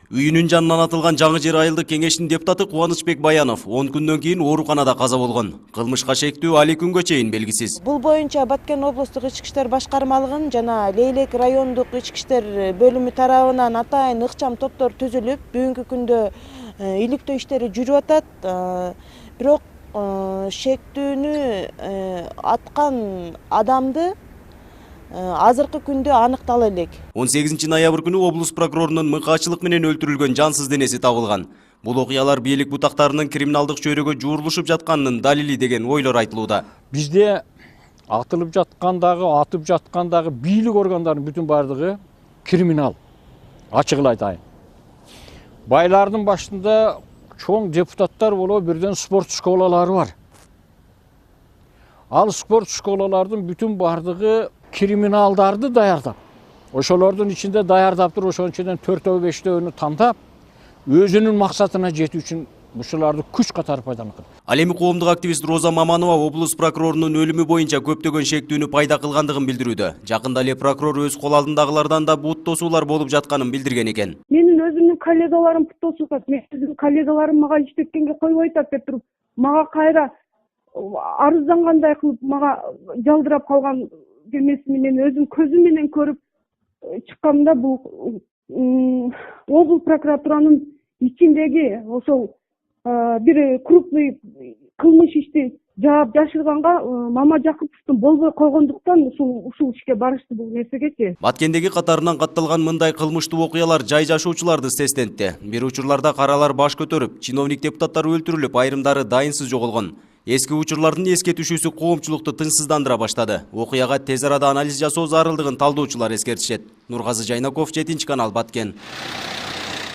Үйүнүн жанынан атылган Жаңы Жер айылдык кеңешинин депутаты Кубанычбек Баянов 10 күндөн кийин ооруканада каза болгон. Кылмышка шектүү али күнгө чейин белгисиз. Бул боюнча Баткен облустук ички иштер башкармалыгынын жана Лейлек райондук ички иштер бөлүмү тарабынан атайын ыкчам топтор түзүлүп, бүгүнкү күндө иликтөө иштери жүрүп атат. Бирок шектүүнү аткан адамды азыркы күндө аныктала элек. 18 ноябрь күнү облус прокурорунун мыкаачылык менен өлтүрүлгөн жансыз денеси табылган. Бул окуялар бийлик бутактарынын криминалдык чөйрөгө жуурулушуп жатканынын далили деген ойлор айтылууда. Бизде атылып жаткандагы, атып жаткандагы бийлик органдарынын бүтүн бардыгы криминал. Ачыгын айтайын. Байлардын башында чоң депутаттар боло, бирден спорт школалары бар. Ал спорт школалардын бүтүн бардыгы криминалдарды даярдап, ошолордун ичинде даярдаптыр, ошонун ичинен 4-5 тандап, өзүнүн максатына жетүү үчүн ушуларды күч катары пайдаланат. Ал эми коомдук активист Роза Маманова облус прокурорунун өлүмү боюнча көптөгөн шектүүнү пайда кылгандыгын билдирүүдө. Жакында эле прокурор өз кол алдындагылардан да бут тосуулар болуп жатканын билдирген экен. Менин өзүмдүн коллегаларым бут тосуп атат. Менин коллегаларым мага иштеткенге койбой атат деп туруп, мага кайра арыздангандай кылып, мага жалдырап калган демесин мен өзүм көзүм менен көрүп чыкканымда бул облус прокуратуранын ичиндеги ошол бир крупный кылмыш ишти жаап жашырганга Мама Жакыповдун болбой койгондуктан ушул ишке барышты бул нерсегечи. Баткендеги катарынан катталган мындай кылмыштуу окуялар жай жашоочуларды сестентти. Бир учурларда каралар баш көтөрүп, чиновник депутаттар өлтүрүлүп, айрымдары дайынсыз жоголгон. Эски учурлардын эске түшүүсү коомчулукту тынчсыздандыра баштады. Окуяга тез арада анализ жасоо зарылдыгын талдоочулар эскертишет. Нургазы Жайнаков, 7 канал, Баткен.